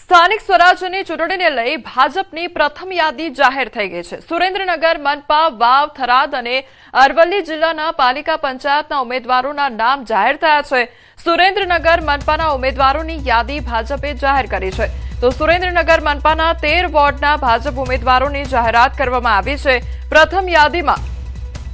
સ્થાનિક સ્વરાજ્યની ચૂંટણીને લઈ ભાજપની પ્રથમ યાદી જાહેર થઈ ગઈ છે। સુરેન્દ્રનગર, મનપા, વાવ, થરાદ અને અરવલ્લી જિલ્લાના પાલિકા પંચાયતના ઉમેદવારોના નામ જાહેર થયા છે। સુરેન્દ્રનગર મનપાના ઉમેદવારોની યાદી ભાજપે જાહેર કરી છે। તો સુરેન્દ્રનગર મનપાના 13 વોર્ડના ભાજપ ઉમેદવારોની જાહેરાત કરવામાં આવી છે। પ્રથમ યાદીમાં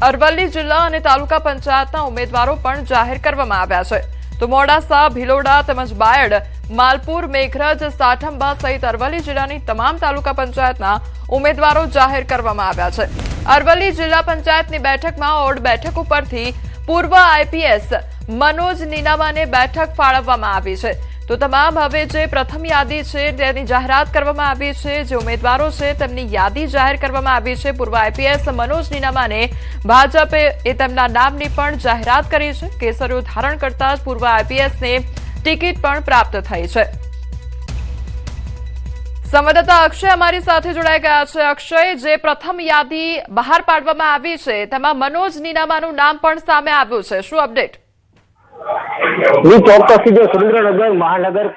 અરવલ્લી જિલ્લા અને તાલુકા પંચાયતના ઉમેદવારો પણ જાહેર કરવામાં આવ્યા છે। તો મોડાસા, ભિલોડા તેમજ બાયડ, માલપુર, મેઘરજ, સાઠંબા સહિત અરવલ્લી જિલ્લાની તમામ તાલુકા પંચાયતના ઉમેદવારો જાહેર કરવામાં આવ્યા છે। અરવલ્લી જિલ્લા પંચાયતની બેઠકમાં ઓડ બેઠક ઉપરથી પૂર્વ આઈપીએસ મનોજ નીનામાને બેઠક ફાળવવામાં આવી છે। તો તમામ હવે જે પ્રથમ યાદી છે તેની જાહેરાત કરવામાં આવી છે। જે ઉમેદવારો છે તેમની યાદી જાહેર કરવામાં આવી છે। પૂર્વ આઈપીએસ મનોજ નીનામાને ભાજપે તેમના નામની પણ જાહેરાત કરી છે। કેસરીઓ ધારણ કરતા જ પૂર્વ આઈપીએસને ટિકિટ પણ પ્રાપ્ત થઈ છે। સંવાદદાતા અક્ષય અમારી સાથે જોડાઈ ગયા છે। અક્ષય, જે પ્રથમ યાદી બહાર પાડવામાં આવી છે તેમાં મનોજ નીનામાનું નામ પણ સામે આવ્યું છે, શું અપડેટ? ચોક્કસથી જે સુરેન્દ્રનગર મહાનગર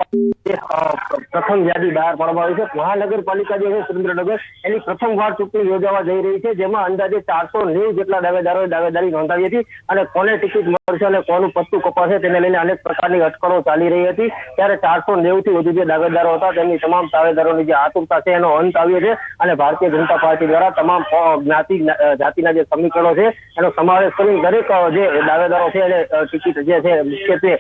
પ્રથમ યાદી બહાર પાડવામાં આવી છે। મહાનગરપાલિકા જે છે સુરેન્દ્રનગર એની પ્રથમ વાર ચૂંટણી યોજાવા જઈ રહી છે, જેમાં અંદાજે 490 જેટલા દાવેદારોએ દાવેદારી નોંધાવી હતી અને કોને ટિકિટ મળશે અને કોનું પત્તું કપાશે તેને લઈને અનેક પ્રકારની અટકળો ચાલી રહી હતી। ત્યારે 490 થી વધુ જે દાવેદારો હતા તેમની તમામ દાવેદારોની જે આતુરતા છે એનો અંત આવ્યો છે અને ભારતીય જનતા પાર્ટી દ્વારા તમામ જાતિના જે સમીકરણો છે એનો સમાવેશ કરી દરેક જે દાવેદારો છે એને ટિકિટ જે છે મુખ્યત્વે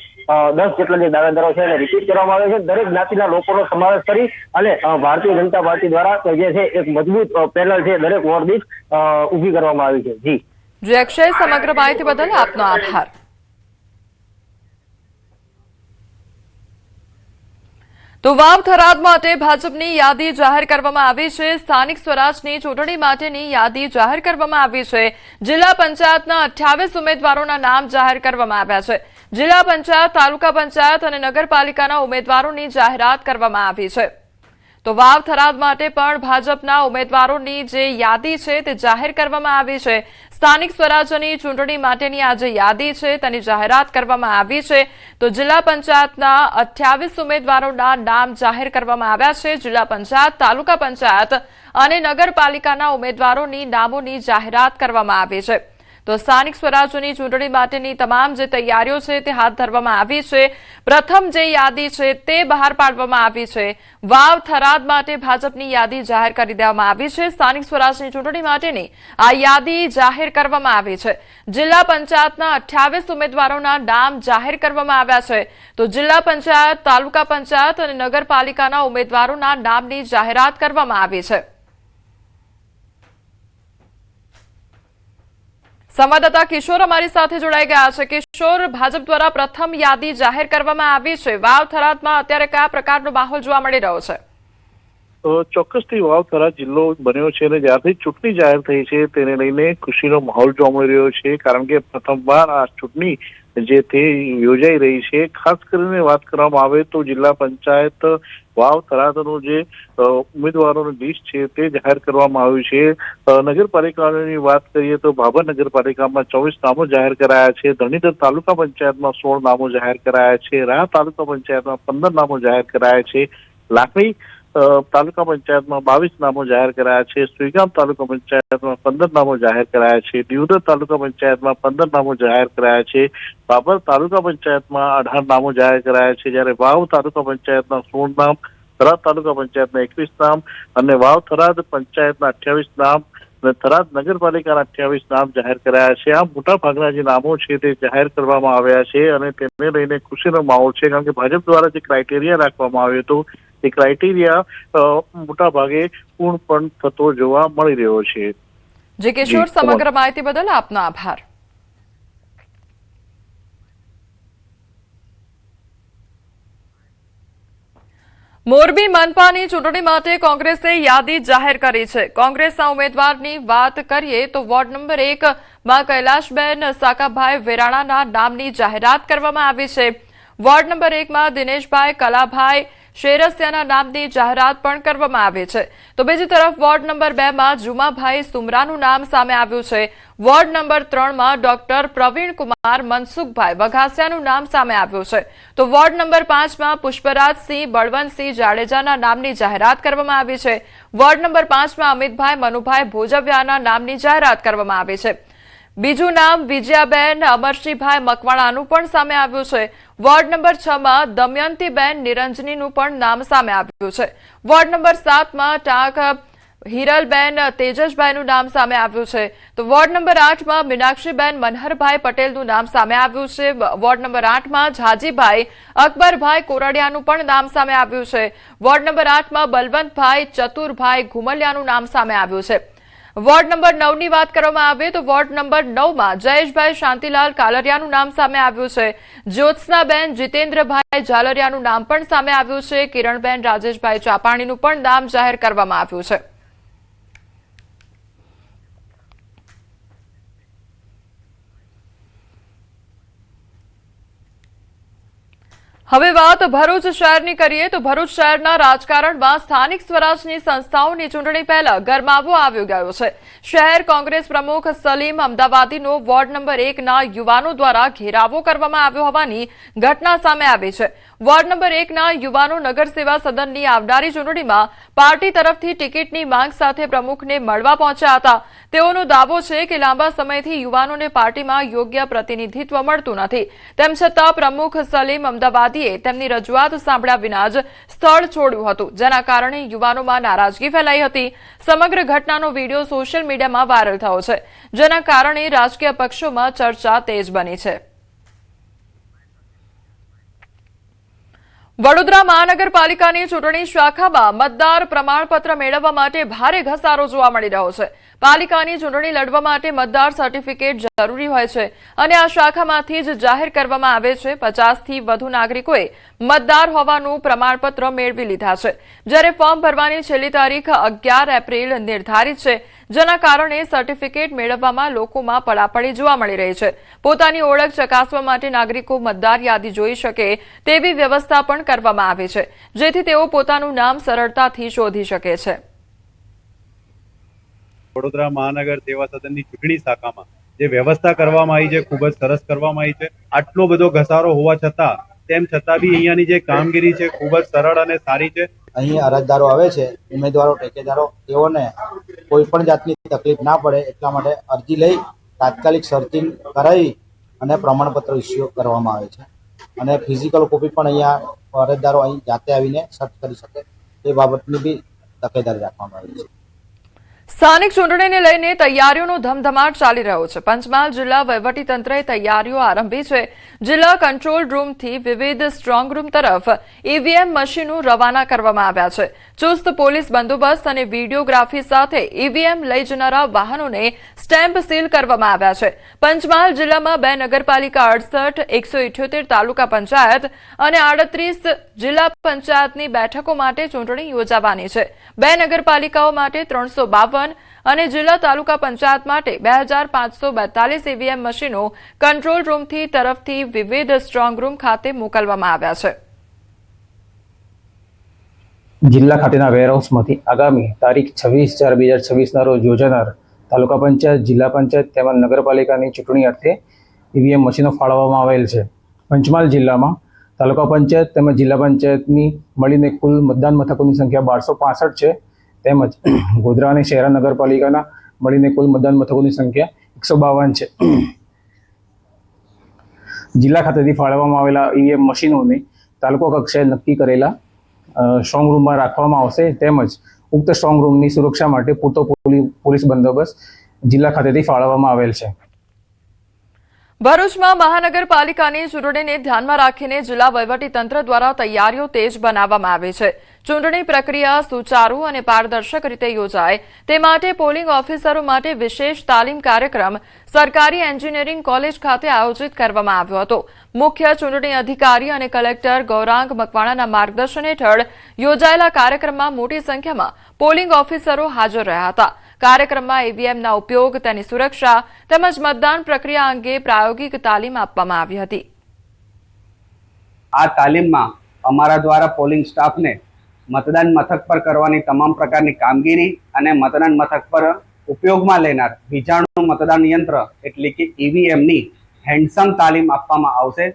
10 જેટલા જે દાવેદારો છે એને રિપીટ કરવામાં આવે છે। દરેક જ્ઞાતિના લોકોનો સમાવેશ કરી અને ભારતીય જનતા પાર્ટી દ્વારા જે છે એક મજબૂત પેનલ છે દરેક વોર્ડ દીઠ ઉભી કરવામાં આવી છે। જી અક્ષય, સમગ્ર માહિતી બદલ આપનો આભાર। તો વાવ, થરાદ માટે ભાજપની યાદી જાહેર કરવામાં આવી છે। સ્થાનિક સ્વરાજની ચૂંટણી માટેની યાદી જાહેર કરવામાં આવી છે। જિલ્લા પંચાયતના 28 ઉમેદવારોના નામ જાહેર કરવામાં આવ્યા છે। જિલ્લા પંચાયત, તાલુકા પંચાયત અને નગરપાલિકાના ઉમેદવારોની જાહેરાત કરવામાં આવી છે। તો વાવ, થરાદ માટે પણ ભાજપના ઉમેદવારોની જે યાદી છે તે જાહેર કરવામાં આવી છે। સ્થાનિક સ્વરાજ્યની ચૂંટણી માટેની આ જે યાદી છે તેની જાહેરાત કરવામાં આવી છે। તો જિલ્લા પંચાયતના 28 ઉમેદવારોના નામ જાહેર કરવામાં આવ્યા છે। જિલ્લા પંચાયત, તાલુકા પંચાયત અને નગરપાલિકાના ઉમેદવારોની નામોની જાહેરાત કરવામાં આવી છે। તો સ્થાનિક સ્વરાજ્યની ચૂંટણી માટેની તમામ જે તૈયારીઓ છે તે હાથ ધરવામાં આવી છે। પ્રથમ જે યાદી છે તે બહાર પાડવામાં આવી છે। વાવ, થરાદ માટે ભાજપની યાદી જાહેર કરી દેવામાં આવી છે। સ્થાનિક સ્વરાજની ચૂંટણી માટેની આ યાદી જાહેર કરવામાં આવી છે। જિલ્લા પંચાયતના 28 ઉમેદવારોના નામ જાહેર કરવામાં આવ્યા છે। તો જિલ્લા પંચાયત, તાલુકા પંચાયત અને નગરપાલિકાના ઉમેદવારોના નામની જાહેરાત કરવામાં આવી છે। સંવાદદાતા કિશોર અમારી સાથે જોડાઈ ગયા છે। કિશોર, ભાજપ દ્વારા પ્રથમ યાદી જાહેર કરવામાં આવી છે। વાવ, થરાદમાં અત્યારે કયા પ્રકારનો માહોલ જોવા મળી રહ્યો છે? ચોક્કસથી વાવ, થરાદ જિલ્લો બન્યો છે અને જ્યારથી ચૂંટણી જાહેર થઈ છે તેને લઈને ખુશીનો માહોલ જોવા મળી રહ્યો છે, કારણ કે પ્રથમવાર આ ચૂંટણી જે તે યોજાઈ રહી છે। ખાસ કરીને વાત કરવામાં આવે તો જિલ્લા પંચાયત વાવ, થરાદનું જે ઉમેદવારોની લિસ્ટ છે તે જાહેર કરવામાં આવ્યું છે। નગરપાલિકાની વાત કરીએ તો ભાભર નગરપાલિકામાં 24 નામો જાહેર કરાયા છે। ધણીધર તાલુકા પંચાયતમાં 16 નામો જાહેર કરાયા છે। રાહ તાલુકા પંચાયતમાં 15 નામો જાહેર કરાયા છે। લાખણી તાલુકા પંચાયતમાં 22 નામો જાહેર કરાયા છે। સુઈગામ તાલુકા પંચાયતમાં 15 નામો જાહેર કરાયા છે। દિયોદર તાલુકા પંચાયતમાં 15 નામો જાહેર કરાયા છે। બાબર તાલુકા પંચાયતમાં 18 નામો જાહેર કરાયા છે, જ્યારે વાવ તાલુકા પંચાયતના 16 નામ, થરાદ તાલુકા પંચાયતના 21 નામ અને વાવ થરાદ પંચાયતના 28 નામ અને થરાદ નગરપાલિકાના 28 નામ જાહેર કરાયા છે। આ મોટા ભાગના જે નામો છે તે જાહેર કરવામાં આવ્યા છે અને તેને લઈને ખુશીનો માહોલ છે, કારણ કે ભાજપ દ્વારા જે ક્રાઇટેરિયા રાખવામાં આવ્યો હતો એ ક્રાઇટેરિયા મોટા ભાગે પૂર્ણ પણ થતો જોવા મળી રહ્યો છે। જી કિશોર, સમગ્ર માહિતી બદલ આપનો આભાર। મોરબી મનપાની ચૂંટણી માટે કોંગ્રેસે યાદી જાહેર કરી છે। કોંગ્રેસના ઉમેદવારની વાત કરીએ તો વોર્ડ નંબર 1 માં કૈલાશબેન સાકાભાઈ વેરાણાના નામની જાહેરાત કરવામાં આવી છે। વોર્ડ નંબર 1 માં દિનેશભાઈ કલાભાઈ શેરસિયાના નામની જાહેરાત પણ કરવામાં આવી છે. તો બીજી તરફ વોર્ડ નંબર 2 માં જુમાભાઈ સુમરાનું નામ સામે આવ્યું છે. વોર્ડ નંબર 3 માં ડોક્ટર પ્રવીણકુમાર મનસુખભાઈ વઘાસિયાનું નામ સામે આવ્યું છે. તો વોર્ડ નંબર 5 માં પુષ્પરાજસિંહ બળવંતસિંહ જાડેજાના નામની જાહેરાત કરવામાં આવી છે. વોર્ડ નંબર 5 માં અમિતભાઈ મનુભાઈ ભોજવિયાના નામની જાહેરાત કરવામાં આવી છે. બીજું નામ વિજયાબેન અમરસિંહભાઈ મકવાણાનું પણ સામે આવ્યું છે. વોર્ડ નંબર 6 માં દમયંતીબેન નિરંજનીનું પણ નામ સામે આવ્યું છે. વોર્ડ નંબર 7 માં ટાંક હિરલબેન તેજસભાઈનું નામ સામે આવ્યું છે. તો વોર્ડ નંબર 8 માં મીનાક્ષીબેન મનહરભાઈ પટેલનું નામ સામે આવ્યું છે. વોર્ડ નંબર 8 માં ઝાજીભાઈ અકબરભાઈ કોરડિયાનું પણ નામ સામે આવ્યું છે. વોર્ડ નંબર 8 માં બલવંતભાઈ ચતુરભાઈ ઘુમલિયાનું નામ સામે આવ્યું છે. વોર્ડ નંબર 9 ની વાત કરવામાં આવે તો વોર્ડ નંબર 9 માં જયેશભાઈ શાંતિલાલ કાલરિયાનું નામ સામે આવ્યું છે. જ્યોત્સનાબેન જીતેન્દ્રભાઈ ઝાલરિયાનું નામ પણ સામે આવ્યું છે. કિરણબેન રાજેશભાઈ ચાપાણીનું પણ નામ જાહેર કરવામાં આવ્યું છે. હવે વાત ભરૂચ શહેરની કરીએ તો ભરૂચ શહેરના રાજકારણમાં સ્થાનિક સ્વરાજની સંસ્થાઓની ચૂંટણી પહેલા ગરમાવો આવી ગયો છે. શહેર કોંગ્રેસ પ્રમુખ સલીમ અમદાવાદીનો વોર્ડ નંબર 1 ના યુવાનો દ્વારા ઘેરાવો કરવામાં આવ્યો હોવાની ઘટના સામે આવી છે. વોર્ડ નંબર 1 ના યુવાનો નગર સેવા સદનની આવનારી ચૂંટણીમાં પાર્ટી તરફથી ટિકિટની માંગ સાથે પ્રમુખને મળવા પહોંચ્યા હતા. તેઓનો દાવો છે કે લાંબા સમયથી યુવાનોને પાર્ટીમાં યોગ્ય પ્રતિનિધિત્વ મળતું નથી. તેમ છતાં પ્રમુખ સલીમ અમદાવાદીએ તેમની રજૂઆત સાંભળ્યા વિના જ સ્થળ છોડ્યું હતું, જેના કારણે યુવાનોમાં નારાજગી ફેલાઈ હતી. સમગ્ર ઘટનાનો વિડીયો સોશિયલ મીડિયામાં વાયરલ થયો છે, જેના કારણે રાજકીય પક્ષોમાં ચર્ચા તેજ બની છે. વડોદરા મહાનગરપાલિકાની ચૂંટણી શાખામાં મતદાર પ્રમાણપત્ર મેળવવા માટે ભારે ઘસારો જોવા મળી રહ્યો છે. પાલિકાની ચૂંટણી લડવા માટે મતદાર સર્ટિફિકેટ જરૂરી હોય છે અને આ શાખામાંથી જ જાહેર કરવામાં આવે છે. 50 થી વધુ નાગરિકોએ મતદાર હોવાનું પ્રમાણપત્ર મેળવી લીધા છે, જ્યારે ફોર્મ ભરવાની છેલ્લી તારીખ 11 એપ્રિલ નિર્ધારિત છે, જેના કારણે સર્ટિફિકેટ મેળવવામાં લોકોમાં પડાપડી જોવા મળી રહી છે. પોતાની ઓળખ ચકાસવા માટે નાગરિકો મતદાર યાદી જોઈ શકે તેવી વ્યવસ્થા પણ કરવામાં આવી છે, જેથી તેઓ પોતાનું નામ સરળતાથી શોધી શકે છે. વડોદરા મહાનગર સેવા સદનની ચૂંટણી શાખામાં જે વ્યવસ્થા કરવામાં આવી છે ખૂબ જ સરસ કરવામાં આવી છે. આટલો બધો ઘસારો હોવા છતાં તેમ છતાં બી અહીંયાની જે કામગીરી છે ખૂબ જ સરળ અને સારી છે. અહીં અરજદારો આવે છે, ઉમેદવારો, ટેકેદારો, તેઓને કોઈ પણ જાતની તકલીફ ના પડે એટલા માટે અરજી લઈ તાત્કાલિક સર્ચિંગ કરાવી અને પ્રમાણપત્ર ઇસ્યુ કરવામાં આવે છે. અને ફિઝિકલ કોપી પણ અહીંયા અરજદારો અહીં જાતે આવીને સર્ચ કરી શકે તે બાબતની બી તકેદારી રાખવામાં આવી છે. સ્થાનિક ચૂંટણીને લઈને તૈયારીઓનો ધમધમાટ ચાલી રહ્યો છે. પંચમહાલ જિલ્લા વહીવટીતંત્રએ તૈયારીઓ આરંભી છે. જિલ્લા કંટ્રોલ રૂમથી વિવિધ સ્ટ્રોંગ રૂમ તરફ ઈવીએમ મશીનો રવાના કરવામાં આવ્યા છે. ચુસ્ત પોલીસ બંદોબસ્ત અને વિડીયોગ્રાફી સાથે ઈવીએમ લઈ જનારા વાહનોને સ્ટેમ્પ સીલ કરવામાં આવ્યા છે. પંચમહાલ જિલ્લામાં 2 નગરપાલિકા 68, 178 તાલુકા પંચાયત અને 38 જિલ્લા પંચાયતની બેઠકો માટે ચૂંટણી યોજાવાની છે. 2 નગરપાલિકાઓ માટે 352 અને જિલ્લા તાલુકા પંચાયત માટે 2542 ઈવીએમ મશીનો કંટ્રોલ રૂમથી તરફથી વિવિધ સ્ટ્રોંગ રૂમ ખાતે મોકલવામાં આવ્યા છે. જિલ્લા ખાતેના વેરહાઉસમાંથી આગામી તારીખ 26/4/2026 ના રોજ યોજાનાર તાલુકા પંચાયત, જિલ્લા પંચાયત તેમજ નગરપાલિકાની ચૂંટણી અર્થે ઈવીએમ મશીનો ફાળવવામાં આવેલ છે. પંચમહાલ જિલ્લામાં તાલુકા પંચાયત તેમજ જિલ્લા પંચાયતની મળીને કુલ મતદાન મથકોની સંખ્યા 1265 છે. તેમજ ગોધરા અને શહેરા નગરપાલિકાના મળીને કુલ મતદાન મથકોની સંખ્યા 152 છે. જિલ્લા ખાતેથી ફાળવવામાં આવેલા ઈવીએમ મશીનોને તાલુકા કક્ષાએ નક્કી કરેલા સ્ટ્રોંગ રૂમમાં રાખવામાં આવશે. તેમજ ઉક્ત સ્ટ્રોંગ રૂમની સુરક્ષા માટે પૂરતો પોલીસ બંદોબસ્ત જિલ્લા ખાતેથી ફાળવવામાં આવેલ છે. ભરૂચમાં મહાનગરપાલિકાની ચૂંટણીને ધ્યાનમાં રાખીને જિલ્લા વહીવટીતંત્ર દ્વારા તૈયારીઓ તેજ બનાવવામાં આવી છે. ચૂંટણી પ્રક્રિયા સુચારુ અને પારદર્શક રીતે યોજાય તે માટે પોલિંગ ઓફિસરો માટે વિશેષ તાલીમ કાર્યક્રમ સરકારી એન્જિનિયરિંગ કોલેજ ખાતે આયોજિત કરવામાં આવ્યો હતો. મુખ્ય ચૂંટણી અધિકારી અને કલેક્ટર ગૌરાંગ મકવાણાના માર્ગદર્શન હેઠળ યોજાયેલા કાર્યક્રમમાં મોટી સંખ્યામાં પોલિંગ ઓફિસરો હાજર રહ્યા હતા. કાર્યક્રમમાં ઈવીએમના ઉપયોગ, તેની સુરક્ષા તેમજ મતદાન પ્રક્રિયા અંગે પ્રાયોગિક તાલીમ આપવામાં આવી હતી. આ તાલીમમાં અમારા દ્વારા પોલિંગ સ્ટાફને મતદાન મથક પર કરવાની તમામ પ્રકારની કામગીરી અને મતદાન મથક પર ઉપયોગમાં લેનાર વીજાણુ મતદાન યંત્ર એટલે કે ઈવીએમની હેન્ડસમ તાલીમ આપવામાં આવશે।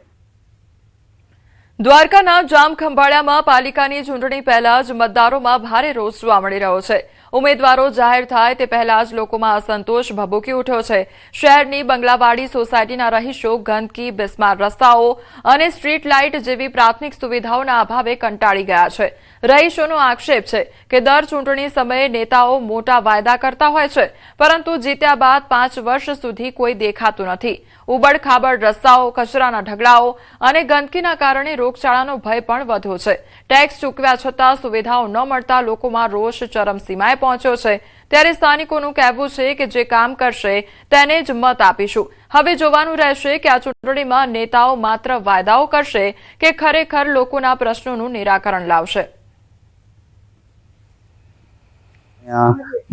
દ્વારકાના જામખંભાળિયામાં પાલિકાની ચૂંટણી પહેલા જ મતદારોમાં ભારે રોષ જોવા મળી રહ્યો છે। ઉમેદવારો જાહેર થાય તે પહેલા જ લોકોમાં અસંતોષ ભભૂકી ઉઠ્યો છે। શહેરની બંગલાવાડી સોસાયટીના રહીશો ગંદકી, બિસ્માર રસ્તાઓ અને સ્ટ્રીટ લાઇટ જેવી પ્રાથમિક સુવિધાઓના અભાવે કંટાળી ગયા છે। રહીશોનો આક્ષેપ છે કે દર ચૂંટણી સમયે નેતાઓ મોટા વાયદા કરતા હોય છે, પરંતુ જીત્યા બાદ 5 વર્ષ સુધી કોઈ દેખાતું નથી। ઉબડ-ખાબડ રસ્તાઓ, કચરાના ઢગલાઓ અને ગંદકીના કારણે રોગચાળાનો ભય પણ વધ્યો છે। ટેક્સ ચૂકવ્યા છતાં સુવિધાઓ ન મળતા લોકોમાં રોષ ચરમસીમાએ પહોંચ્યો છે। ત્યારે સ્થાનિકોનું કહેવું છે કે જે કામ કરશે તેને જ મત આપીશું। હવે જોવાનું રહેશે કે આ ચૂંટણીમાં નેતાઓ માત્ર વાયદાઓ કરશે કે ખરેખર લોકોના પ્રશ્નોનું નિરાકરણ લાવશે।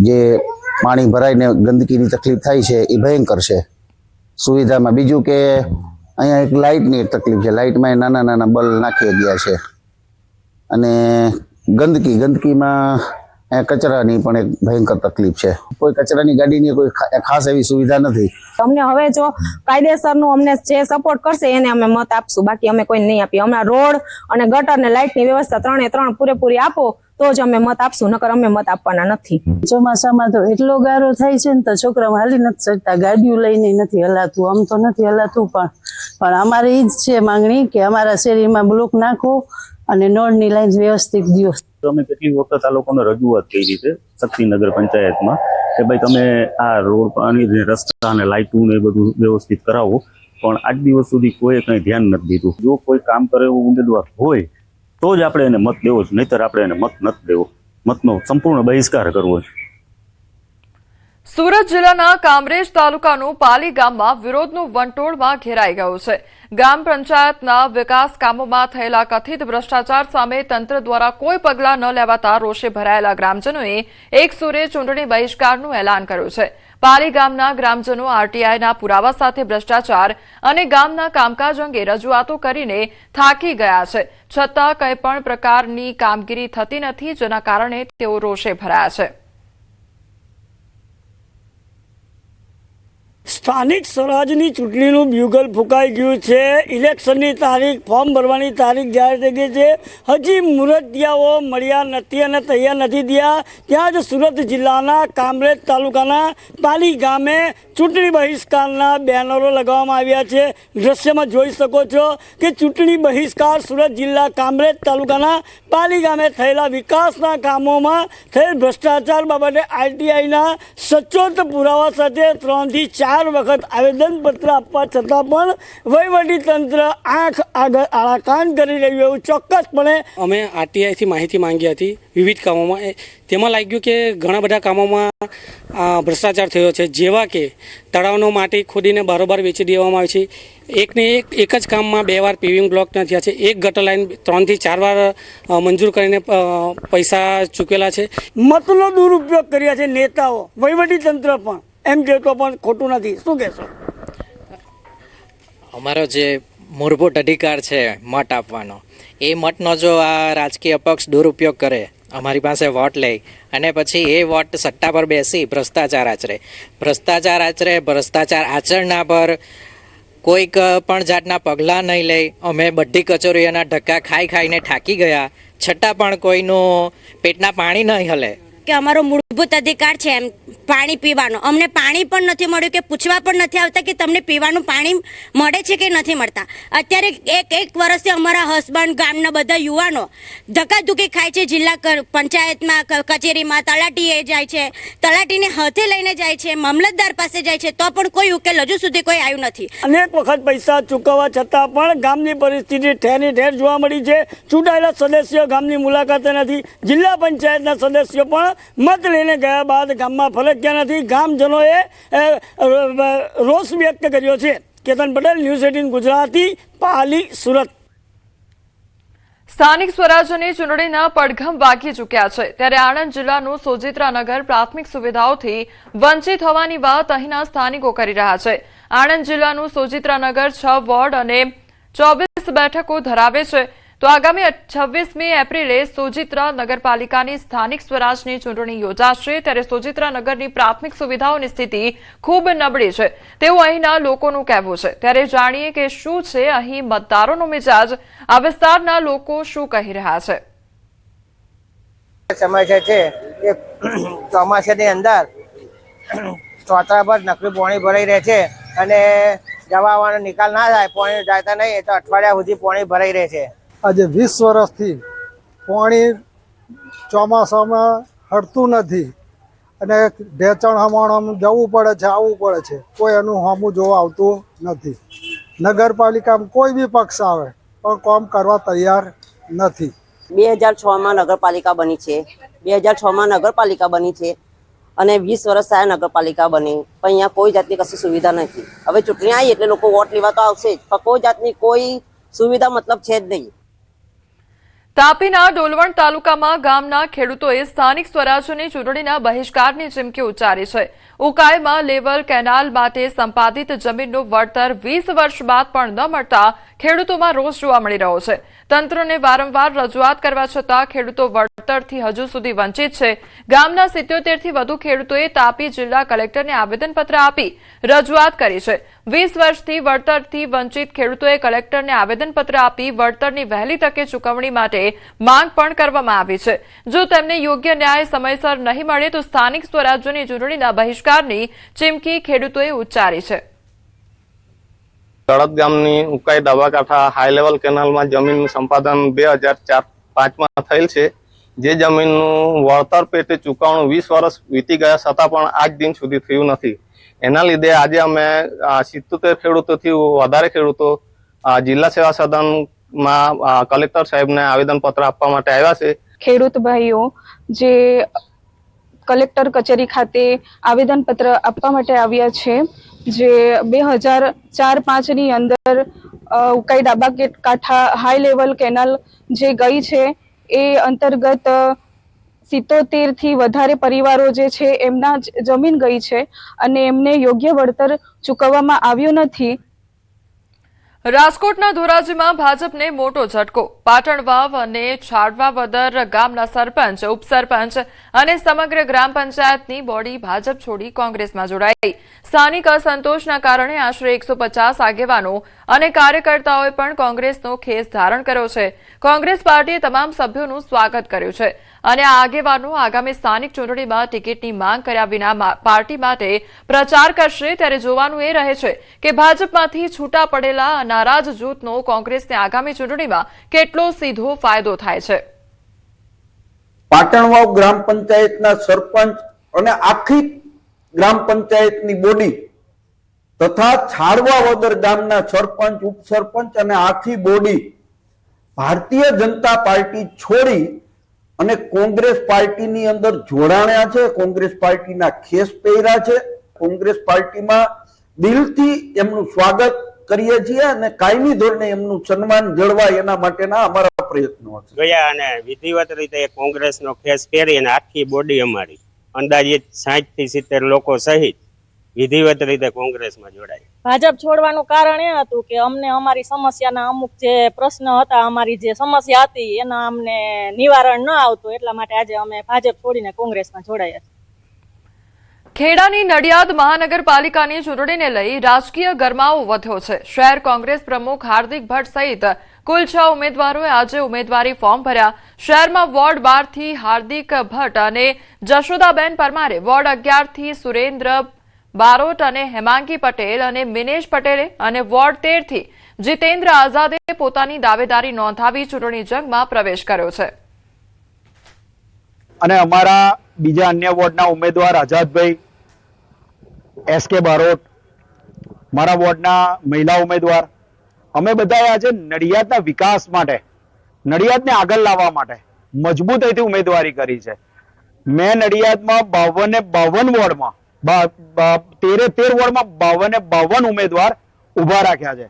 જે પાણી ભરાઈને ગંદકીની તકલીફ થાય છે એ ભયંકર છે। સુવિધામાં બીજું કે અહીંયા એક લાઇટની તકલીફ છે, લાઇટમાં નાના નાના બલ્બ નાખી ગયા છે અને ગંદકીમાં કચરાની પણ એક ભયંકર તકલીફ છે। કોઈ કચરાની ગાડીની કોઈ ખાસ એવી સુવિધા નથી। અમને હવે જો કાયદેસરનું અમને જે સપોર્ટ કરશે એને અમે મત આપશું, બાકી અમે કોઈ નહીં આપીએ। હમણાં રોડ અને ગટર ને લાઇટની વ્યવસ્થા 3 પૂરેપૂરી આપો તો જ અમે મત આપશું, નકર અમે મત આપવાના નથી। ચોમાસામાં તો એટલો ગારો થાય છે ને તો છોકરાઓ હાલી નથી શકતા, ગાડીઓ લઈને નથી હલાતું। આમ તો નથી હલાતું, પણ અમારે એ જ છે માંગણી કે અમારા શેરીમાં બ્લોક નાખો અને નળની લાઈન વ્યવસ્થિત દો। અમે કેટલી વખત આ લોકોને રજૂઆત કરી છે શક્તિનગર પંચાયતમાં કે ભાઈ તમે આ રોડ પાણી રસ્તા અને લાઇટું ને એ બધું વ્યવસ્થિત કરાવો, પણ આજ દિવસ સુધી કોઈ કંઈ ધ્યાન નથી દીધું। જો કોઈ કામ કરે એવું ઉમેદવાર હોય તો જ આપણે એને મત દેવો છે, નહીતર આપણે એને મત નથી દેવો। મતનો સંપૂર્ણ બહિષ્કાર કરવો છે। સુરત જિલ્લાના કામરેજ તાલુકાનું પાલી ગામમાં વિરોધનું વંટોળમાં ઘેરાઈ ગયું છે। ગ્રામ પંચાયતના વિકાસ કામોમાં થયેલા કથિત ભ્રષ્ટાચાર સામે તંત્ર દ્વારા કોઈ પગલાં ન લેવાતા રોષે ભરાયેલા ગ્રામજનોએ એક સુરે ચૂંટણી બહિષ્કારનું એલાન કર્યું છે। પાલી ગામના ગ્રામજનો આરટીઆઈના પુરાવા સાથે ભ્રષ્ટાચાર અને ગામના કામકાજ અંગે રજૂઆતો કરીને થાકી ગયા છે, છતાં કંઈ પણ પ્રકારની કામગીરી થતી નથી, જેના કારણે તેઓ રોષે ભરાયા છે। સ્થાનિક સ્વરાજની ચૂંટણીનું બ્યુગલ ફૂંકાઈ ગયું છે। ઇલેક્શનની તારીખ, ફોર્મ ભરવાની તારીખ જાહેર થઈ ગઈ છે, હજી મુહૂર્તિયાઓ મળ્યા નથી અને તૈયાર નથી થયા। ત્યાં જ સુરત જિલ્લાના કામરેજ તાલુકાના પાલી ગામે ચૂંટણી બહિષ્કારના બેનરો લગાવવામાં આવ્યા છે। દ્રશ્યમાં જોઈ શકો છો કે ચૂંટણી બહિષ્કાર સુરત જિલ્લા કામરેજ તાલુકાના પાલી ગામે થયેલા વિકાસના કામોમાં થયેલ ભ્રષ્ટાચાર બાબતે આરટીઆઈના સચોટ પુરાવા સાથે 3 થી 4 વખત આવેદનપત્ર આપવા છતાં પણ વહીવટીતંત્ર આંખ આગળ આળા કાન કરી રહ્યું એવું ચોક્કસપણે અમે આરટીઆઈથી માહિતી માંગી હતી વિવિધ કામોમાં। તેમાં લાગ્યું કે ઘણા બધા કામોમાં ભ્રષ્ટાચાર થયો છે, જેવા કે તળાવનો માટી ખોદીને બારોબાર વેચી દેવામાં આવે છે। એક જ કામમાં 2 વાર પેવિંગ બ્લોક થયા છે, એક ગટર લાઈન 3 થી 4 વાર મંજૂર કરીને પૈસા ચૂકેલા છે। મતનો દુરુપયોગ કર્યા છે નેતાઓ, વહીવટીતંત્ર પણ, એમ કહેતો પણ ખોટું નથી। શું કહેશો? અમારો જે મૂળભૂત અધિકાર છે મત આપવાનો, એ મતનો જો આ રાજકીય પક્ષ દુરુપયોગ કરે, અમારી પાસે વોટ લે અને પછી એ વોટ સત્તા પર બેસી ભ્રષ્ટાચાર આચરણના પર કોઈક પણ જાતના પગલાં નહીં લે। અમે બધી કચેરીઓના ધક્કા ખાઈને થાકી ગયા, છતાં પણ કોઈનું પેટના પાણી નહીં હલે। કે અમારો મૂળભૂત અધિકાર છે એમ પાણી પીવાનો, અમને પાણી પણ નથી મળ્યું કે પૂછવા પણ નથી આવતા કે તમને પીવાનું પાણી મળે છે કે નથી મળતા। અત્યારે એક વર્ષથી અમારા હસબન્ડ, ગામના બધા યુવાનો ધક્કાધુક્કી ખાય છે। જિલ્લા પંચાયતમાં કચેરીમાં તલાટીએ જાય છે, તલાટીને હાથે લઈને જાય છે, મામલતદાર પાસે જાય છે, તો પણ કોઈ ઉકેલ હજુ સુધી કોઈ આવ્યું નથી। અનેક વખત પૈસા ચૂકવવા છતાં પણ ગામની પરિસ્થિતિ ઠેરની ઠેર જોવા મળી છે। ચૂંટાયેલા સદસ્યો ગામની મુલાકાતે નથી, જિલ્લા પંચાયતના સદસ્યો પણ મત લઈને ગયા બાદ ગામમાં ફરક્યા નથી। ગામજનોએ રોષ વ્યક્ત કર્યો છે। કેતન પટેલ, ન્યૂઝ 18 ગુજરાતી, પાલી, સુરત। સ્થાનિક સ્વરાજ્યની ચૂંટણીના પડઘમ વાગી ચૂક્યા છે, ત્યારે આણંદ જિલ્લાનું સોજિત્રાનગર પ્રાથમિક સુવિધાઓથી વંચિત હોવાની વાત અહીંના સ્થાનિકો કરી રહ્યા છે। આણંદ જિલ્લાનું સોજિત્રાનગર 6 વોર્ડ અને 24 બેઠકો ધરાવે છે। તો આગામી 26મી એપ્રિલે સોજિત્રા નગરપાલિકાની સ્થાનિક સ્વરાજની ચૂંટણી યોજાશે, ત્યારે સોજિત્રા નગરની પ્રાથમિક સુવિધાઓની સ્થિતિ ખૂબ નબળી છે તેવું અહીંના લોકોનું કહેવું છે। ત્યારે જાણીએ કે શું છે અહીં મતદારોનો મિજાજ, આ વિસ્તારના લોકો શું કહી રહ્યા છે। સમસ્યા છે કે ચોમાસાની અંદર ચોતરા પર નકલી પાણી ભરાઈ રહે છે અને જવા આવવાનો નિકાલ ના થાય, પાણી જાતા નહીં તો અઠવાડિયા સુધી પાણી ભરાઈ રહે છે। આજે 20 વર્ષથી પાણી ચોમાસામાં હટતું નથી અને ઢેચણ હમાણામાં જવું પડે છે, આવવું પડે છે, કોઈ એનું સામું જોવા આવતું નથી। નગરપાલિકામાં કોઈ બી પક્ષ આવે પણ કામ કરવા તૈયાર નથી। 2006માં નગરપાલિકા બની છે, 2006માં નગરપાલિકા બની છે અને 20 વર્ષ થયા નગરપાલિકા બની, પણ અહીંયા કોઈ જાતની કશી સુવિધા નથી। હવે ચૂંટણી આવી એટલે લોકો વોટ લેવા તો આવશે જ, પણ કોઈ જાતની કોઈ સુવિધા મતલબ છે જ નહીં। તાપીના ડોલવણ તાલુકામાં ગામના ખેડૂતોએ સ્થાનિક સ્વરાજ્યની ચૂંટણીના બહિષ્કારની ચીમકી ઉચ્ચારી છે। ઉકાઈમાં લેવલ કેનાલ માટે સંપાદિત જમીનનું વળતર 20 વર્ષ બાદ પણ ન મળતા ખેડૂતોમાં રોષ જોવા મળી રહ્યો છે। તંત્રને વારંવાર રજૂઆત કરવા છતાં ખેડૂતો વળતરથી હજુ સુધી વંચિત છે। ગામના 77થી વધુ ખેડૂતોએ તાપી જિલ્લા કલેક્ટરને આવેદનપત્ર આપી રજૂઆત કરી છે। 20 વર્ષથી વળતરથી વંચિત ખેડૂતોએ કલેક્ટરને આવેદનપત્ર આપી વળતરની વહેલી તકે ચૂકવણી માટે માંગ પણ કરવામાં આવી છે। જો તેમને યોગ્ય ન્યાય સમયસર નહીં મળે તો સ્થાનિક સ્વરાજ્યની ચૂંટણીના બહિષ્કારની ચીમકી ખેડૂતોએ ઉચ્ચારી છે। તળદ ગામની ઉકાઈ દબાકાંઠા હાઈ લેવલ કેનાલમાં જમીનનું સંપાદન 2004-5માં થયેલ છે, જે જમીનનું વળતર પેટે ચૂકવણું 20 વર્ષ વીતી ગયા છતાં પણ આજ દિન સુધી થયું નથી। એના લીધે આજે અમે 77 ખેડૂતોથી વધારે ખેડૂતો જિલ્લા સેવા સદનમાં કલેક્ટર સાહેબને આવેદનપત્ર આપવા માટે આવ્યા છે। ખેડૂત ભાઈઓ જે કલેક્ટર કચેરી ખાતે આવેદનપત્ર આપવા માટે આવ્યા છે, જે 2004-5ની અંદર ઉકાઈ ડાબા કાંઠા હાઈ લેવલ કેનાલ જે ગઈ છે એ અંતર્ગત 77થી વધારે પરિવારો જે છે એમના જમીન ગઈ છે અને એમને યોગ્ય વળતર ચૂકવવામાં આવ્યું નથી। રાજકોટના ધોરાજીમાં ભાજપને મોટો ઝટકો। પાટણ વાવ અને છાડવાવદર ગામના સરપંચ, ઉપસરપંચ અને સમગ્ર ગ્રામ પંચાયતની બોડી ભાજપ છોડી કોંગ્રેસમાં જોડાઈ। સ્થાનિક અસંતોષના કારણે આશરે 150 આગેવાનો અને કાર્યકર્તાઓએ પણ કોંગ્રેસનો ખેસ ધારણ કર્યો છે। કોંગ્રેસ પાર્ટીએ તમામ સભ્યોનું સ્વાગત કર્યું છે અને આ આગેવાનો આગામી સ્થાનિક ચૂંટણીમાં ટિકિટની માંગ કર્યા વિના પાર્ટી માટે પ્રચાર કરશે। ત્યારે જોવાનું એ રહે છે કે ભાજપમાંથી છૂટા પડેલા નારાજ જૂથનો કોંગ્રેસને આગામી ચૂંટણીમાં કેટલો સીધો ફાયદો થાય છે। પાટણવાવ ગ્રામ પંચાયતના સરપંચ અને આખી ગ્રામ પંચાયતની બોડી તથા છાડવાવદર ગામના સરપંચ, ઉપસરપંચ અને આખી બોડી ભારતીય જનતા પાર્ટી છોડી અને કોંગ્રેસ પાર્ટીની અંદર જોડાણ્યા છે, કોંગ્રેસ પાર્ટીના ખેસ પહેર્યા છે। કોંગ્રેસ પાર્ટીમાં દિલથી એમનું સ્વાગત કરીએ છીએ અને કાયમી ધોરણે એમનું સન્માન જળવાય એના માટેના અમારા પ્રયત્નો છે। ગયા અને વિધિવત રીતે કોંગ્રેસનો ખેસ પહેરી અને આખી બોડી અમારી અંદાજિત 60 થી 70 લોકો સહિત વિધિવત રીતે કોંગ્રેસમાં જોડાય। ભાજપ છોડવાનું કારણ એ હતું કે અમને અમારી સમસ્યાના અમુક જે પ્રશ્ન હતા, અમારી જે સમસ્યા હતી એના અમને નિવારણ ન આવતું, એટલા માટે આજે અમે ભાજપ છોડીને કોંગ્રેસમાં જોડાયા છીએ। ખેડાની નડિયાદ મહાનગરપાલિકાની ચૂંટણીને લઈ રાજકીય ગરમાવો વધ્યો છે। શહેર કોંગ્રેસ પ્રમુખ હાર્દિક ભટ્ટ સહિત કુલ 6 ઉમેદવારોએ આજે ઉમેદવારી ફોર્મ ભર્યા। શહેરમાં વોર્ડ 12 થી હાર્દિક ભટ્ટ અને જશોદાબેન પરમારે, વોર્ડ 11 થી સુરેન્દ્ર બારોટ અને હેમાંગી પટેલ અને મિનેશ પટેલે અને વોર્ડ 13 થી જીતેન્દ્ર આઝાદે પોતાની દાવેદારી નોંધાવી ચૂંટણી જંગમાં પ્રવેશ કર્યો છે। અને અમારા બીજા અન્ય વોર્ડના ઉમેદવાર આઝાદભાઈ, એસકે બારોટ, મારા વોર્ડના મહિલા ઉમેદવાર, અમે બધાએ આજે નડિયાદના વિકાસ માટે, નડિયાદને આગળ લાવવા માટે મજબૂતાઈથી ઉમેદવારી કરી છે। મેં નડિયાદમાં 52 વોર્ડમાં 13 વોર્ડમાં 52 ઉમેદવાર ઉભા રાખ્યા છે।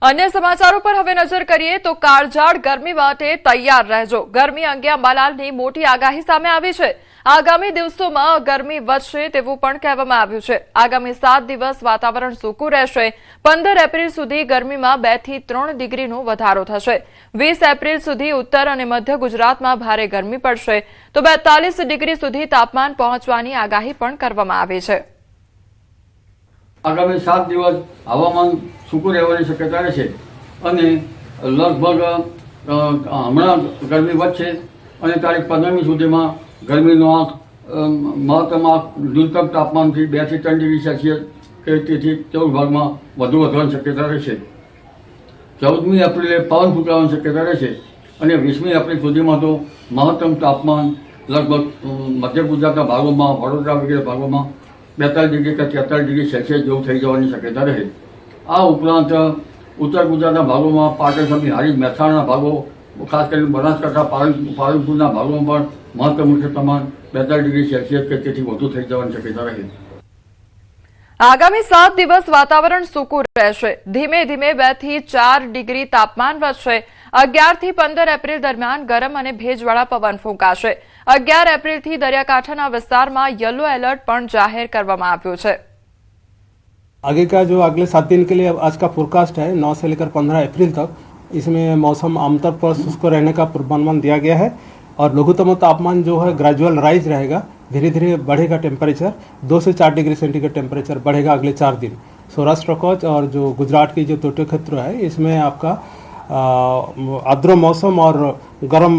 અન્ય સમાચારો પર હવે નજર કરીએ તો કાળઝાળ ગરમી માટે તૈયાર રહેજો. ગરમી અંગે અંબાલાલની મોટી આગાહી સામે આવી છે. આગામી દિવસોમાં ગરમી વધશે તેવું પણ કહેવામાં આવ્યું છે. આગામી 7 દિવસ વાતાવરણ સૂકું રહેશે. 15 એપ્રિલ સુધી ગરમીમાં 2 થી 3 ડિગ્રીનો વધારો થશે. 20 એપ્રિલ સુધી ઉત્તર અને મધ્ય ગુજરાતમાં ભારે ગરમી પડશે તો 42 ડિગ્રી સુધી તાપમાન પહોંચવાની આગાહી પણ કરવામાં આવી છે. આગામી 7 દિવસ હવામાન સૂકું રહેવાની શક્યતા રહેશે અને લગભગ હમણાં ગરમી વધશે અને તારીખ 15મી સુધીમાં ગરમીનો આંક મહત્તમ આંક ન્યૂનતમ તાપમાનથી 2 થી 3 ડિગ્રી સેલ્સિયસ કે તેથી 14 ભાગમાં વધુ વધવાની શક્યતા રહેશે. 14મી એપ્રિલે પવન ફૂંકાવાની શક્યતા રહેશે અને 20મી એપ્રિલ સુધીમાં તો મહત્તમ તાપમાન લગભગ મધ્ય ગુજરાતના ભાગોમાં, વડોદરા વગેરે ભાગોમાં 42 ડિગ્રી કે 43 ડિગ્રી સેલ્સિયસ જેવું થઈ જવાની શક્યતા રહે. આ ઉપરાંત ઉત્તર ગુજરાતના ભાગોમાં, પાટણ સમી, હારીજ, મહેસાણાના ભાગો, ખાસ કરીને બનાસકાંઠા, પાલનપુરના ભાગોમાં પણ મહત્તમ ઉષ્ણ તાપમાન 42 ડિગ્રી સેલ્સિયસ કે તેથી વધુ થઈ જવાની શક્યતા રહે. આગામી 7 દિવસ વાતાવરણ સૂકું રહેશે. ધીમે ધીમે 2 થી 4 ડિગ્રી તાપમાન વધશે. 11 થી 15 એપ્રિલ દરમિયાન ગરમ અને ભેજવાળા પવન ફૂંકાશે. 11 એપ્રિલથી દરિયાકાંઠાના વિસ્તારમાં યલો એલર્ટ પણ જાહેર કરવામાં આવ્યું છે. आगे का जो अगले 7 दिन के लिए आज का फोरकास्ट है 9 से लेकर 15 अप्रैल तक, इसमें मौसम आमतौर पर शुष्क रहने का पूर्वानुमान दिया गया है और लघुत्तम तापमान जो है ग्रेजुअल राइज रहेगा. धीरे धीरे बढ़ेगा टेम्परेचर. 2 से 4 डिग्री सेंटीग्रेड टेम्परेचर बढ़ेगा अगले 4 दिन. सौराष्ट्र कच्छ और जो गुजरात की जो तटीय क्षेत्र है इसमें आपका आर्द्र मौसम और गर्म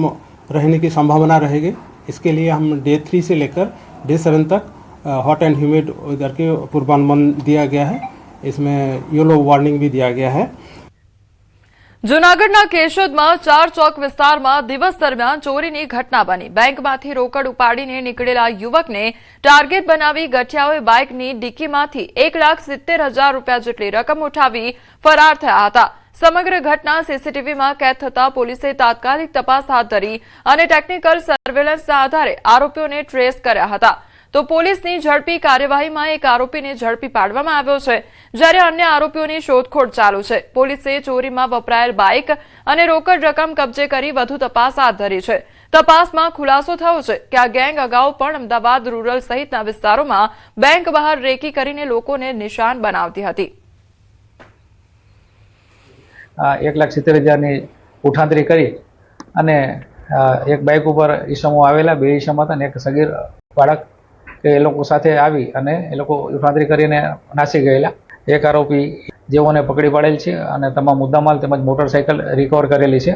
रहने की संभावना रहेगी. इसके लिए हम डे 3 से लेकर डे 7 तक हॉट एंड ह्यूमिड वेदर के पूर्वानुमान दिया गया है. इसमें येलो वार्निंग भी दिया गया है. જૂનાગઢના કેશોદમાં 4 ચોક વિસ્તારમાં દિવસ દરમિયાન ચોરીની ઘટના બની. બેંકમાંથી રોકડ ઉપાડીને નીકળેલા યુવકને ટાર્ગેટ બનાવી ગઠિયાઓએ બાઇકની ડિક્કીમાંથી 1,70,000 રૂપિયા જેટલી રકમ ઉઠાવી ફરાર થયા હતા. સમગ્ર ઘટના સીસીટીવીમાં કેદ થતા પોલીસે તાત્કાલિક તપાસ હાથ ધરી અને ટેકનિકલ સર્વેલન્સના આધારે આરોપીઓને ટ્રેસ કર્યા હતા. તો પોલીસની ઝડપી કાર્યવાહીમાં એક આરોપીને ઝડપી પાડવામાં આવ્યો છે, જ્યારે અન્ય આરોપીઓની શોધખોળ ચાલુ છે. પોલીસે ચોરીમાં વપરાયેલ બાઇક અને રોકડ રકમ કબજે કરી વધુ તપાસ હાથ ધરી છે. તપાસમાં ખુલાસો થયો છે કે આ ગેંગ અગાઉ પણ અમદાવાદ રૂરલ સહિતના વિસ્તારોમાં બેંક બહાર રેકી કરીને લોકોને નિશાન બનાવતી હતી. 1,70,000ની ઉઠાંતરી કરી અને એક બાઇક ઉપર ઈસમો આવેલા, 2 ઈસમ હતા અને એક સગીર બાળક કે એ લોકો સાથે આવી અને એ લોકો ઉઠાંતરી કરીને નાસી ગયેલા. એક આરોપી જેઓને પકડી પાડેલ છે અને તમામ મુદ્દામાલ તેમજ મોટરસાઇકલ રિકવર કરેલી છે.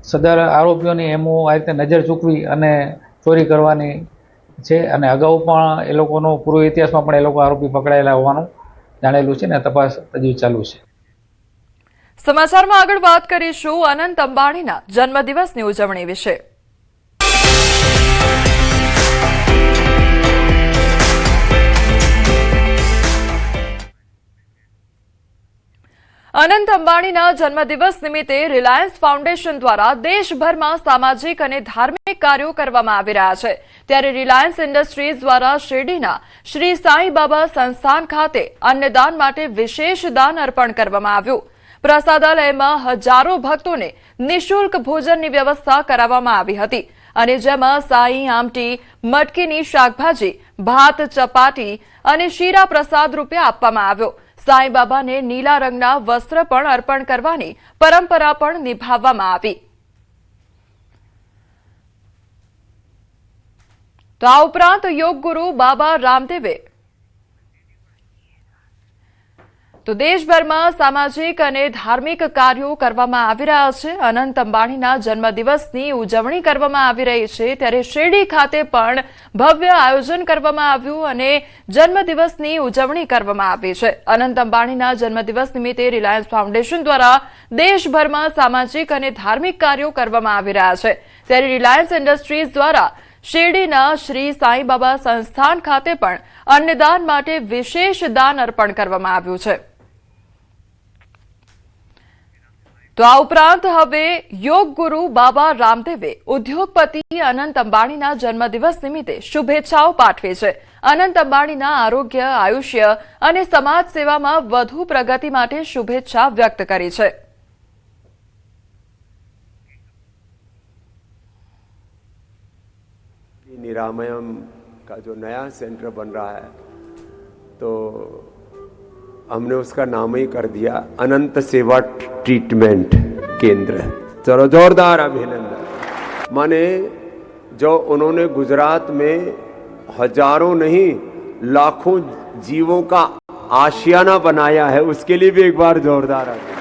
સદર આરોપીઓની એમો આ રીતે નજર ચૂકવી અને ચોરી કરવાની છે અને અગાઉ પણ એ લોકોનો પૂર્વ ઇતિહાસમાં પણ એ લોકો આરોપી પકડાયેલા હોવાનું જાણેલું છે ને તપાસ હજુ ચાલુ છે. સમાચારમાં આગળ વાત કરીશું અનંત અંબાણીના જન્મદિવસની ઉજવણી વિશે. અનંત અંબાણીના જન્મદિવસ નિમિત્તે રિલાયન્સ ફાઉન્ડેશન દ્વારા દેશભરમાં સામાજિક અને ધાર્મિક કાર્યો કરવામાં આવી રહ્યા છે. ત્યારે રિલાયન્સ ઇન્ડસ્ટ્રીઝ દ્વારા શિરડીના શ્રી સાંઈ બાબા સંસ્થાન ખાતે અન્નદાન માટે વિશેષ દાન અર્પણ કરવામાં આવ્યું. પ્રસાદાલયમાં હજારો ભક્તોને નિઃશુલ્ક ભોજનની વ્યવસ્થા કરાવવામાં આવી હતી અને જેમાં સાઈ આમટી, મટકીની શાકભાજી, ભાત, ચપાટી અને શીરા પ્રસાદ રૂપે આપવામાં આવ્યો. સાંઈ બાબાને નીલા રંગના વસ્ત્ર પણ અર્પણ કરવાની પરંપરા પણ નિભાવવામાં આવી. તો આ ઉપરાંત યોગ ગુરુ બાબા રામદેવે તો દેશભરમાં સામાજિક અને ધાર્મિક કાર્યો કરવામાં આવી રહ્યા છે. અનંત અંબાણીના જન્મદિવસની ઉજવણી કરવામાં આવી રહી છે, ત્યારે શિરડી ખાતે પણ ભવ્ય આયોજન કરવામાં આવ્યું અને જન્મદિવસની ઉજવણી કરવામાં આવી છે. અનંત અંબાણીના જન્મદિવસ નિમિત્તે રિલાયન્સ ફાઉન્ડેશન દ્વારા દેશભરમાં સામાજિક અને ધાર્મિક કાર્યો કરવામાં આવી રહ્યા છે. ત્યારે રિલાયન્સ ઇન્ડસ્ટ્રીઝ દ્વારા શિરડીના શ્રી સાંઈ બાબા સંસ્થાન ખાતે પણ અન્નદાન માટે વિશેષ દાન અર્પણ કરવામાં આવ્યું છે. તો આ ઉપરાંત હવે યોગ ગુરુ બાબા રામદેવે ઉદ્યોગપતિ અનંત અંબાણીના જન્મદિવસ નિમિત્તે શુભેચ્છાઓ પાઠવી છે. અનંત અંબાણીના આરોગ્ય, આયુષ્ય અને સમાજ સેવામાં વધુ પ્રગતિ માટે શુભેચ્છા વ્યક્ત કરી છે. निरामयम का जो नया सेंटर बन रहा है तो हमने उसका नाम ही कर दिया अनंत सेवा ट्रीटमेंट केंद्र. चलो जोरदार अभिनंदन. माने जो उन्होंने गुजरात में हजारों नहीं लाखों जीवों का आशियाना बनाया है उसके लिए भी एक बार जोरदार अभिनंदन.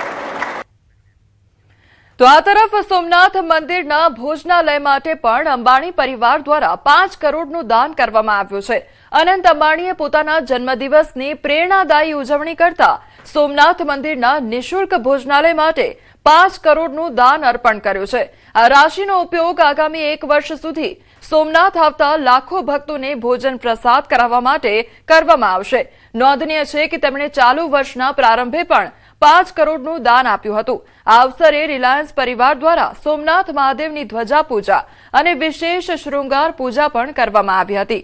તો આ તરફ સોમનાથ મંદિરના ભોજનાલય માટે પણ અંબાણી પરિવાર દ્વારા 5 કરોડનું દાન કરવામાં આવ્યું છે. અનંત અંબાણીએ પોતાના જન્મદિવસની પ્રેરણાદાયી ઉજવણી કરતા સોમનાથ મંદિરના નિઃશુલ્ક ભોજનાલય માટે 5 કરોડનું દાન અર્પણ કર્યું છે. આ રાશિનો ઉપયોગ આગામી 1 વર્ષ સુધી સોમનાથ આવતા લાખો ભક્તોને ભોજન પ્રસાદ કરાવવા માટે કરવામાં આવશે. નોંધનીય છે કે તેમણે ચાલુ વર્ષના પ્રારંભે પણ 5 કરોડનું દાન આપ્યું હતું. આ અવસરે રિલાયન્સ પરિવાર દ્વારા સોમનાથ મહાદેવની ધ્વજા પૂજા અને વિશેષ શૃંગાર પૂજા પણ કરવામાં આવી હતી.